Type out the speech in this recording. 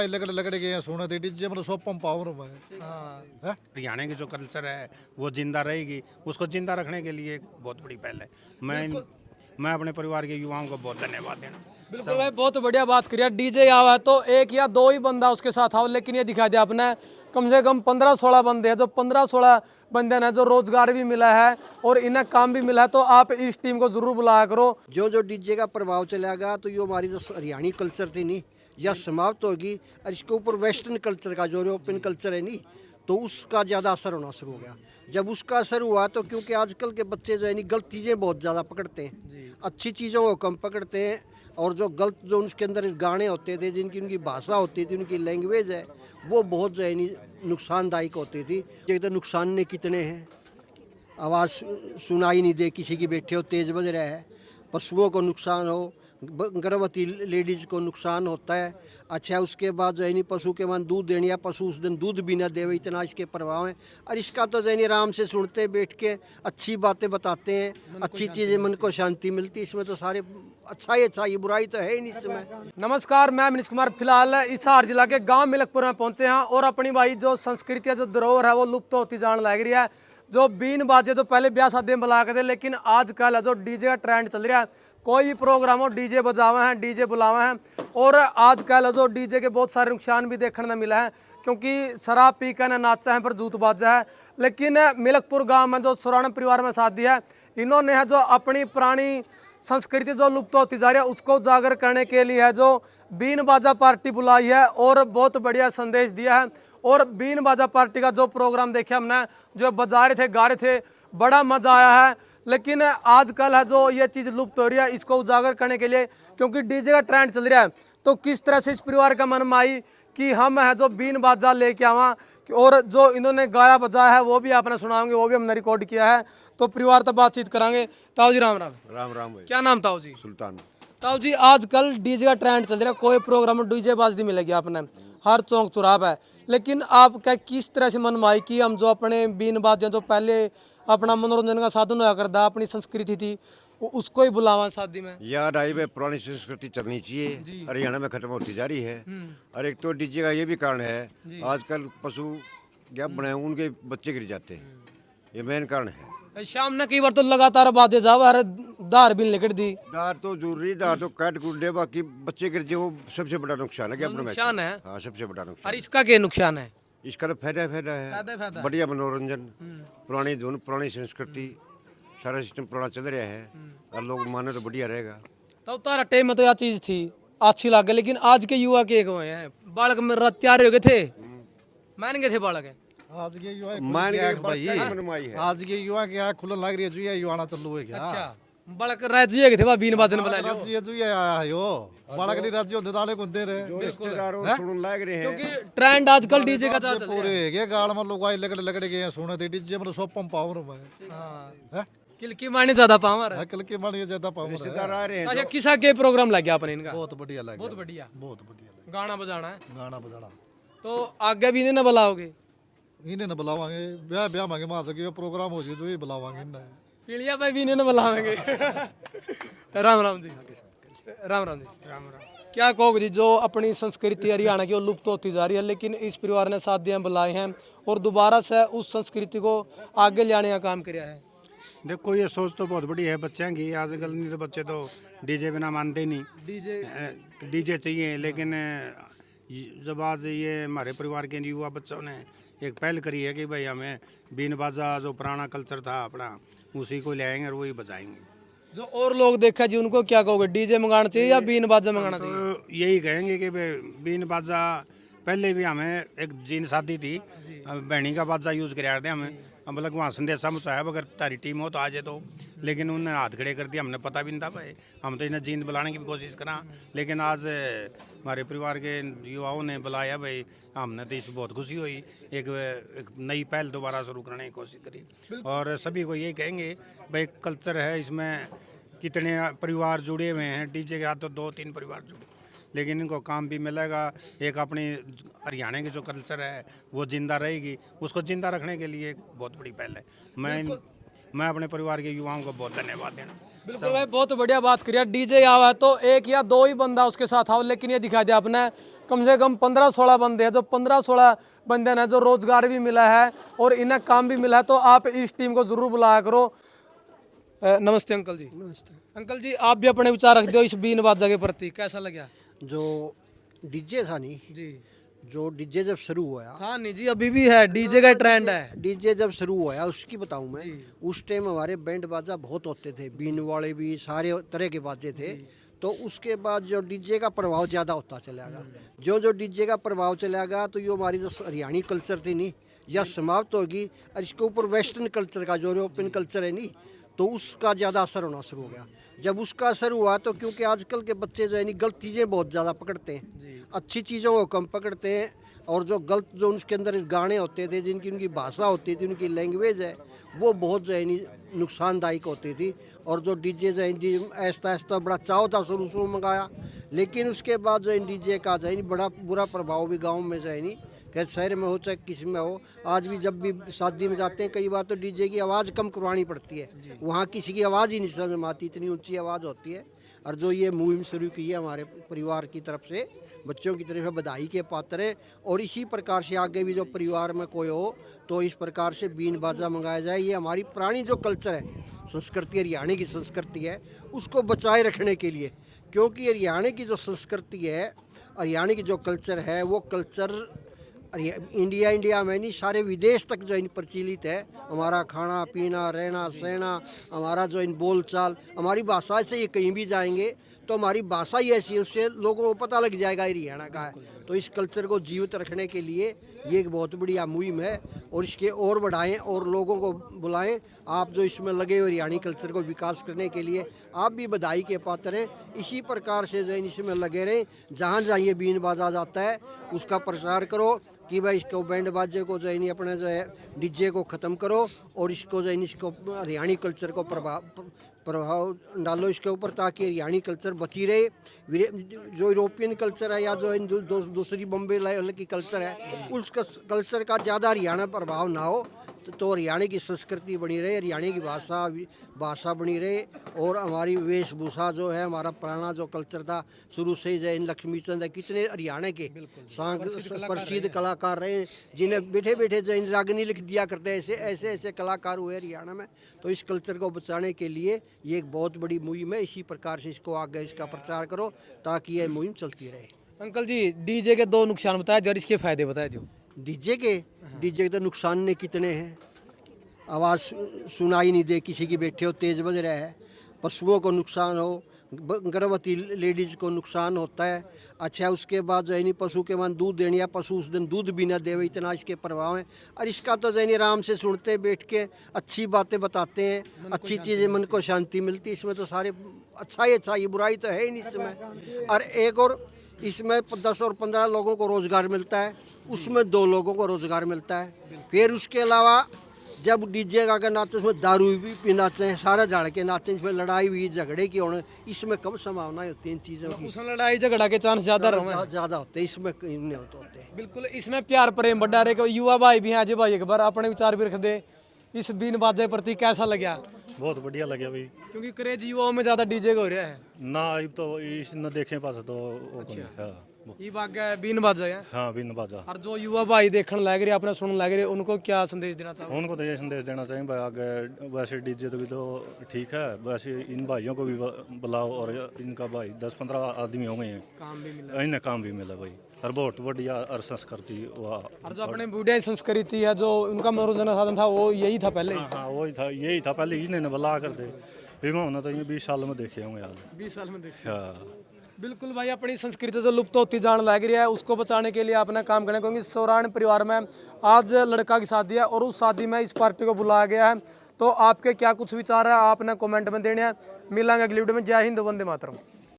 लुगाई लगड़ लगड़ के सोने दे डीजे मतलब सोपम पावर में है। हरियाणा की जो कल्चर है वो जिंदा रहेगी, उसको जिंदा रखने के लिए एक बहुत बड़ी पहल है। मैं अपने परिवार के युवाओं को बहुत धन्यवाद देना। बिल्कुल भाई, बहुत बढ़िया बात करिए। डीजे आवा है तो एक या दो ही बंदा उसके साथ आओ, लेकिन ये दिखा दिया आपने कम से कम 15-16 बंदे हैं, जो 15-16 बंदे ने जो रोजगार भी मिला है और इन्हें काम भी मिला है। तो आप इस टीम को जरूर बुलाया करो। जो जो डीजे का प्रभाव चलेगा तो ये हमारी जो हरियाणी कल्चर थी नहीं, यह समाप्त होगी और इसके ऊपर वेस्टर्न कल्चर का जो यूरोपियन कल्चर है नहीं, तो उसका ज़्यादा असर होना शुरू हो गया। जब उसका असर हुआ तो क्योंकि आजकल के बच्चे जो है नहीं गलत चीज़ें बहुत ज़्यादा पकड़ते हैं, अच्छी चीज़ों को कम पकड़ते हैं। और जो गलत जो उसके अंदर गाने होते थे, जिनकी उनकी भाषा होती थी, उनकी लैंग्वेज है, वो बहुत जो है नहीं नुकसानदायक होती थी। ये तो नुकसान ने कितने हैं, आवाज़ सुनाई नहीं दे, किसी की बैठे हो तेज़ बज रहा है, पशुओं को नुकसान हो, गर्भवती लेडीज़ को नुकसान होता है। अच्छा, उसके बाद जो है नहीं पशु के मन दूध देने, या पशु उस दिन दूध भी ना देवे, इतना इसके प्रभाव है। और इसका तो जो है नहीं आराम से सुनते हैं, बैठ के अच्छी बातें बताते हैं, अच्छी चीज़ें, मन को शांति मिलती है। इसमें तो सारे अच्छा ही अच्छा, ये बुराई तो है ही नहीं इसमें। नमस्कार, मैं मनीष कुमार। फिलहाल हिसार जिला के गांव मिलकपुर में पहुंचे हैं और अपनी भाई जो संस्कृति है, जो धरोहर है, वो लुप्त होती जाने लग रही है। जो बीन बाजे जो पहले ब्याह शादी में बुलाया करते, लेकिन आजकल है जो डीजे का ट्रेंड चल रहा है, कोई भी प्रोग्राम हो डीजे बजावे हैं, डीजे बुलावे हैं। और आजकल है जो डीजे के बहुत सारे नुकसान भी देखने को मिला है, क्योंकि शराब पी कर न नाचा है पर जूत बाजा है। लेकिन मिलकपुर गाँव में जो सुराना परिवार में शादी है, इन्होंने है जो अपनी पुरानी संस्कृति जो लुप्त होती जा रही है उसको उजागर करने के लिए है जो बीन बाजा पार्टी बुलाई है और बहुत बढ़िया संदेश दिया है। और बीन बाजा पार्टी का जो प्रोग्राम देखे हमने, जो बजा रहे थे, गा रहे थे, बड़ा मजा आया है। लेकिन आजकल है जो ये चीज़ लुप्त हो रही है, इसको उजागर करने के लिए, क्योंकि डीजे का ट्रेंड चल रहा है, तो किस तरह से इस परिवार का मन में आई कि हम है जो बीन बाजा लेके आवा, और जो इन्होंने गाया बजाया है वो भी आपने सुनाओगे, वो भी हमने रिकॉर्ड किया है। तो परिवार तक बातचीत करांगे। ताऊ जी राम राम। राम राम भाई। क्या नाम ताऊ जी? सुल्तान। ताऊ जी, आजकल डीजे का ट्रेंड चल रहा है, कोई प्रोग्राम में डीजे बाज नहीं मिलेगी आपने, हर चौक चौराहा है। लेकिन आप क्या किस तरह से मन में आई कि हम जो अपने बीन बाजे जो पहले अपना मनोरंजन का साधन हुआ करता, अपनी संस्कृति थी, उसको ही बुलावा शादी में? याद आई भाई, पुरानी संस्कृति चलनी चाहिए, हरियाणा में खत्म होती जा रही है। और एक तो डीजे का ये भी कारण है, आजकल पशु क्या बनाए उनके बच्चे गिर जाते हैं, ये मेन कारण है। शाम ने कई बार तो लगातार बाजे जाओ, अरे दार भी निकट दी। दार तो जरूरी, दार तो काट कूट दे, बाकी बच्चे गिर जाए वो सबसे बड़ा नुकसान है। क्या नुकसान है? हाँ, सबसे बड़ा नुकसान। और इसका क्या नुकसान है? इसका तो फायदा है, बढ़िया मनोरंजन, पुरानी धुन, पुरानी संस्कृति, सारा सिस्टम पुराना चल रहा है और लोग माने तो बढ़िया रहेगा। तो तारा टाइम में तो यह चीज थी अच्छी लगे, लेकिन आज के युवा के हुए हैं, बालक में तैयार हो गए थे, मान गए थे बालक। आज के युवा मान के भाई, मनमाई है। आज के युवा के आँख खुलन लग रही है, जुआ युवाना चालू है क्या? अच्छा, बालक राज्य के थे, बीन बाजन बुला लो। राज्य जुआ आया है यो, बालक नहीं राज्य होते ताले कुंदे रे, सुनने लाग रहे हैं, क्योंकि ट्रेंड आजकल डीजे का चल पूरे के गाल में लुगाई लगड़ लगड़ के सोने दे डीजे मतलब सोपम पावर में है। किलकी मारने ज्यादा पावर है, कल के मानिए ज्यादा पावर है। रिश्तेदार आ रहे हैं। अच्छा, किसा के प्रोग्राम लग गया अपने इनका? बहुत बढ़िया लगा, बहुत बढ़िया, बहुत बढ़िया लगा। गाना बजाना है, गाना बजाना तो आगे भी इन्हें बुलाओगे? इन्हें न बुलावांगे, ब्याह ब्याह मांगे माता की प्रोग्राम हो जाए तो ये बुलावांगे इन्हें। पीलिया पे भी इन्हें बुलाएंगे। राम राम जी। राम राम जी। राम राम। क्या कहोगे जी, जो अपनी संस्कृति हरियाणा की वो लुप्त होती जा रही है, लेकिन इस परिवार ने शादियां बुलाई हैं और दोबारा से उस संस्कृति को आगे लाने का काम किया है। देखो ये सोच तो बहुत बड़ी है बच्चों की, आजकल नहीं तो बच्चे तो डीजे बिना मानते ही नहीं, डीजे चाहिए। लेकिन जब आज ये हमारे परिवार के युवा बच्चों ने एक पहल करी है कि भाई हमें बीन बाजा जो पुराना कल्चर था अपना, उसी को ले आएंगे और वही बजाएंगे। जो और लोग देखा जी, उनको क्या कहोगे, डीजे मंगाना चाहिए या बीन बाजा मंगाना चाहिए? तो यही कहेंगे कि बीन बाजा, पहले भी हमें एक जीन शादी थी, बहनी का बाजा यूज़ कराया थे हमें, मतलब वहाँ संदेशा मुझाया अगर तारी टीम हो तो आ जाए तो, लेकिन उन्हें हाथ खड़े कर दिया, हमने पता भी नहीं था भाई। हम तो इन्हें जींद बुलाने की भी कोशिश करा, लेकिन आज हमारे परिवार के युवाओं ने बुलाया भाई, हमने तो इस बहुत खुशी हुई, एक नई पहल दोबारा शुरू करने की कोशिश करी। और सभी को यही कहेंगे भाई, कल्चर है, इसमें कितने परिवार जुड़े हुए हैं, डीजे के हाथ तो 2-3 परिवार जुड़े, लेकिन इनको काम भी मिलेगा। एक अपनी हरियाणा की जो कल्चर है वो जिंदा रहेगी, उसको जिंदा रखने के लिए एक बहुत बड़ी पहल है। मैं अपने परिवार के युवाओं को बहुत धन्यवाद देना। बिल्कुल भाई, बहुत बढ़िया बात करिए। डीजे आवा है तो एक या दो ही बंदा उसके साथ आओ, लेकिन ये दिखा दिया आपने कम से कम 15-16 बंदे हैं, जो 15-16 बंदे हैं जो रोजगार भी मिला है और इन्हें काम भी मिला है। तो आप इस टीम को जरूर बुलाया करो। नमस्ते अंकल जी। नमस्ते। अंकल जी, आप भी अपने विचार रख दो इस बीन बाजा के प्रति, कैसा लगा? जो डीजे था नहीं, जी जो डीजे जब शुरू हुआ, हाँ नहीं जी, अभी भी है डीजे का ट्रेंड है। डीजे जब शुरू हुआ उसकी बताऊं मैं, उस टाइम हमारे बैंड बाजा बहुत होते थे, बीन वाले भी सारे तरह के बाजे थे। तो उसके बाद जो डीजे का प्रभाव ज़्यादा होता चलेगा, जो डीजे का प्रभाव चलेगा तो ये हमारी जो हरियाणी कल्चर थी नहीं, यह समाप्त होगी। और इसके ऊपर वेस्टर्न कल्चर का जो यूरोपियन कल्चर है नहीं, तो उसका ज़्यादा असर होना शुरू हो गया। जब उसका असर हुआ तो क्योंकि आजकल के बच्चे जो है नहीं गलत चीज़ें बहुत ज़्यादा पकड़ते हैं, अच्छी चीज़ों को कम पकड़ते हैं। और जो गलत जो उसके अंदर गाने होते थे, जिनकी उनकी भाषा होती थी, उनकी लैंग्वेज है, वो बहुत जो है नहीं नुकसानदायक होती थी। और जो डीजे जो है ऐसा ऐसा बड़ा चाव था शुरू मंगाया, लेकिन उसके बाद जो डीजे का जो है बड़ा बुरा प्रभाव भी गाँव में जो है नहीं, चाहे शहर में हो चाहे किसी में हो, आज भी जब भी शादी में जाते हैं कई बार तो डीजे की आवाज़ कम करवानी पड़ती है। वहाँ किसी की आवाज़ ही नहीं समझ में आती, इतनी ऊंची आवाज़ होती है। और जो ये मुहिम शुरू की है हमारे परिवार की तरफ से, बच्चों की तरफ से बधाई के पात्र है। और इसी प्रकार से आगे भी जो परिवार में कोई हो तो इस प्रकार से बीन बाजा मंगाया जाए। ये हमारी पुरानी जो कल्चर है, संस्कृति, हरियाणी की संस्कृति है, उसको बचाए रखने के लिए। क्योंकि हरियाणी की जो संस्कृति है, हरियाणी की जो कल्चर है, वो कल्चर इंडिया में नहीं सारे विदेश तक जो इन प्रचलित है। हमारा खाना पीना, रहना सहना, हमारा जो इन बोल चाल, हमारी भाषा से ये कहीं भी जाएंगे तो हमारी भाषा ही ऐसी है, उससे लोगों को पता लग जाएगा हरियाणा का है। तो इस कल्चर को जीवित रखने के लिए ये एक बहुत बढ़िया मुहिम है और इसके और बढ़ाएं और लोगों को बुलाएं। आप जो इसमें लगे हो हरियाणी कल्चर को विकास करने के लिए, आप भी बधाई के पात्र हैं। इसी प्रकार से जो है इसमें लगे रहें। जहाँ जहाँ ये बीन बाजा जाता है उसका प्रचार करो कि भाई इसको बैंड बाजे को जो है नहीं अपने जो है डीजे को ख़त्म करो और इसको जो है इसको हरियाणी कल्चर को प्रभाव डालो इसके ऊपर, ताकि हरियाणी कल्चर बची रहे। जो यूरोपियन कल्चर है या जो दूसरी बॉम्बे लेवल की कल्चर है, उस कल्चर का ज़्यादा हरियाणा प्रभाव ना हो तो हरियाणी की संस्कृति बनी रहे, हरियाणी की भाषा बनी रहे। और हमारी वेशभूषा जो है, हमारा पुराना जो कल्चर था शुरू से ही, जैन लक्ष्मी चंद है, कितने हरियाणा के प्रसिद्ध कलाकार रहे, जिन्हें बैठे बैठे जैन रागनी लिख दिया करते हैं। ऐसे कलाकार हुए हरियाणा में। तो इस कल्चर को बचाने के लिए ये एक बहुत बड़ी मुहिम है। इसी प्रकार से इसको आगे इसका प्रचार करो ताकि ये मुहिम चलती रहे। अंकल जी, डीजे के दो नुकसान बताए और इसके फायदे बताए दो। डीजे के तो नुकसान ने कितने हैं, आवाज़ सुनाई नहीं दे, किसी की बैठे हो तेज़ बज रहा है, पशुओं को नुकसान हो, गर्भवती लेडीज़ को नुकसान होता है। अच्छा, उसके बाद जो है नहीं पशु के मन दूध देने, या पशु उस दिन दूध भी ना देवे, इतना इसके प्रभाव है। और इसका तो जो है नहीं आराम से सुनते हैं, बैठ के अच्छी बातें बताते हैं, अच्छी चीज़ें, मन को शांति मिलती है। इसमें तो सारे अच्छा ही बुराई तो है ही नहीं इसमें। और एक और इसमें 10 और 15 लोगों को रोज़गार मिलता है, उसमें 2 लोगों को रोज़गार मिलता है। फिर उसके अलावा जब डीजे का नाचते उसमें दारू भी नाचते हैं, सारा झाड़ के नाचते हैं, इसमें लड़ाई हुई झगड़े की होने, इसमें कम संभावनाएं होती हैं इन चीज़ों की। उसमें लड़ाई झगड़ा के चांस ज़्यादा होते हैं, इसमें नहीं होते। बिल्कुल, इसमें प्यार प्रेम बढ़ा रहे। युवा भाई भी हैं, अजय भाई एक बार अपने विचार भी रख दे इस बीन बाजे प्रति, कैसा लगा? बहुत बढ़िया लगे भाई, क्योंकि क्रेज युवाओं में ज़्यादा डीजे का हो रहा है ना। अब तो इस न देखे पास तो वो हाँ, ये बात है बीन बाजा है। हाँ बिन बाजा। और जो युवा भाई देखने लग रहे, अपने सुनने लग रहे, उनको क्या संदेश देना चाहोगे? उनको तो ये संदेश देना चाहिए भाई, आगे वैसे डीजे तो भी तो ठीक है, वैसे इन भाइयों को भी बुलाओ। और इनका भाई 10-15 आदमी हो गए हैं, काम भी मिला, इन्हें काम भी मिला भाई। और बहुत बढ़िया और संस्कृति और जो अपने बूढ़े संस्कृति है, जो उनका मनोरंजन साधन था, वो यही था पहले। हाँ वही था, यही था पहले, इन्हें बुला कर दे। फिर होना तो 20 साल में देखे होंगे यार, 20 साल में देखे। हाँ बिल्कुल भाई, अपनी संस्कृति जो लुप्त होती जान लग रही है, उसको बचाने के लिए अपना काम करना। क्योंकि सौरान परिवार में आज लड़का की शादी है और उस शादी में इस पार्टी को बुलाया गया है। तो आपके क्या कुछ विचार है, आपने कमेंट में देने हैं। मिलेंगे अगली वीडियो में। जय हिंद, वंदे मातरम।